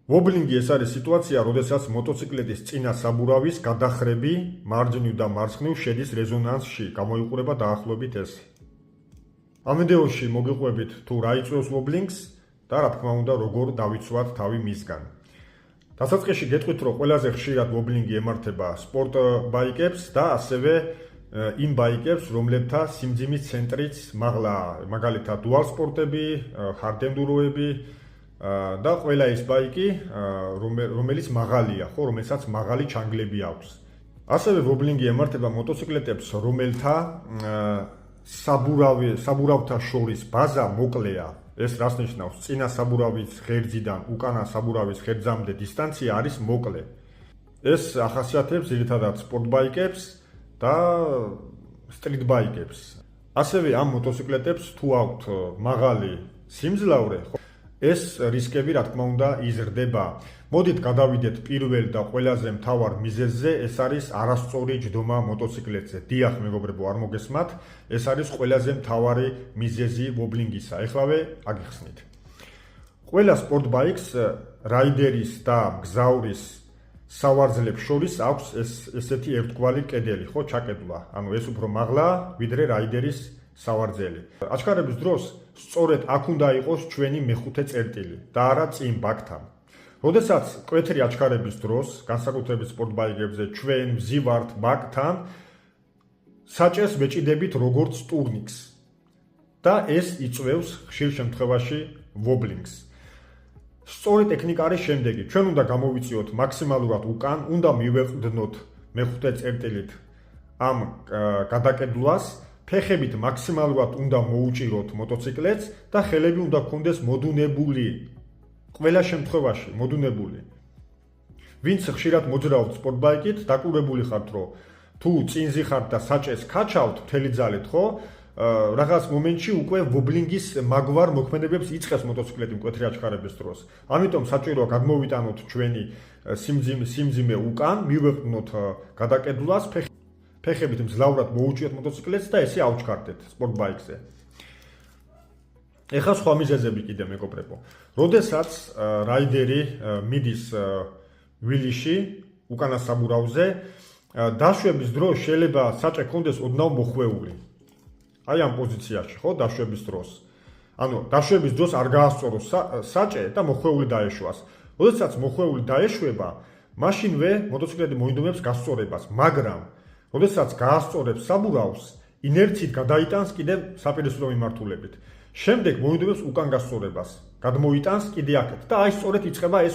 ვობლინგი ეს არის სიტუაცია, როდესაც მოტოციკლეტის წინა საბურავის გადახრები მარჯვნივ და მარცხნივ შედის რეზონანსში, გამოიყურება დაახლოებით ეს. ამ ვიდეოში მოგიყვებით თუ რა იწვევს ვობლინგს და რა თქმა უნდა როგორ დავიცვათ თავი მისგან. დასაწყისში გეტყვით, რომ ყველაზე ხშირად ვობლინგი ემართება სპორტ ბაიკებს და ასევე იმ ბაიკებს, რომლებთა სიმძიმის ცენტრიც მაღლაა, მაგალითად დუალ სპორტები, hard enduro-ები და ყველა ის ბაიკი, რომელიც მაღალია, ხო, რომელსაც მაღალი ჩანგლები აქვს. ასევე ვობლინგი ემართება მოტოციკლეტებს, რომელთა საბურავთა შორის ბაზა მოკლეა. ეს რას ნიშნავს? წინა საბურავის ღერძიდან უკანა საბურავის ღერძამდე დისტანცია არის მოკლე. ეს ახასიათებს ძირითადად სპორტ ბაიკებს და სტრიტ ბაიკებს. ასევე ამ მოტოციკლეტებს თუ აქვთ მაღალი სიმძლავრე, ეს რისკები რა თქმა უნდა იზრდება. მოდით გადავიდეთ პირველ და ყველაზე მთავარ მიზეზზე, ეს არის არასწორი ჯდომა მოტოციკლეტზე. დიახ, მეგობრებო, არ მოგესმათ, ეს არის ყველაზე მთავარი მიზეზი ვობლინგისა. ეხლავე აგიხსნით. ყველა სპორტ ბაიკს რაიდერის და მგზავრის სავარძლებს შორის აქვს ესეთი ერთგვარი კედელი, ხო, ჩაკედვა. ანუ ეს უფრო მაღლაა, ვიდრე რაიდერის სავარძელი. აჩქარების დროს სწორედ აქ უნდა იყოს ჩვენი მეხუთე წერტილი და არა წინ ბაქთან. როდესაც კვეთრი აჩქარების დროს, განსაკუთრებით სპორტ ბაიკებზე, ჩვენ ვზივართ ბაქთან, საჭეს ვეჭიდებით როგორც ტურნიკს და ეს იწვევს ხშირ შემთხვევაში ვობლინგს. სწორი ტექნიკა არის შემდეგი: ჩვენ უნდა გამოვიწიოთ მაქსიმალურად უკან, უნდა მივეყრდნოთ მეხუთე წერტილით ამ გადაკედლვას, ფეხებით მაქსიმალურად უნდა მოუჭიროთ მოტოციკლეტს და ხელები უნდა გქონდეს მოდუნებული. ყველა შემთხვევაში მოდუნებული. ვინც ხშირად მოძრაობთ სპორტ ბაიკით, დაკვირვებული ხართ, რომ თუ წინზი ხართ და საჭეს ქაჩავთ მთელი ძალით, ხო? რაღაც მომენტში უკვე ვობლინგის მაგვარ მოქმედებებს იწყებს მოტოციკლეტი მკვეთრი აჩქარების დროს. ამიტომ საჭიროა გადმოვიტანოთ ჩვენი სიმძიმე უკან, მივეყრდნოთ გადაკედლვას, ფეხებით მძლავრად მოუჭიოთ მოტოციკლეტს და ესე ავჩქარდეთ სპორტ ბაიკზე. ეხლა სხვა მიზეზები კიდე მეგობრებო. როდესაც რაიდერი მიდის ვილიში უკანა საბურავზე, დაშვების დროს შეიძლება საჭე ქონდეს ოდნავ მოხვეული. აი ამ პოზიციაში, ხო, დაშვების დროს. ანუ დაშვების დროს არ გაასწოროს საჭე და მოხვეული დაეშვას. როდესაც მოხვეული დაეშვება, მაშინვე მოტოციკლეტი მოინდომებს გასწორებას, მაგრამ როდესაც გაასწორებს საბურავს, ინერციით გადაიტანს კიდე საპირისპირო მიმართულებით. შემდეგ მოინდომებს უკან გასწორებას, გადმოიტანს კიდე აქეთ და აი სწორედ იწყება ეს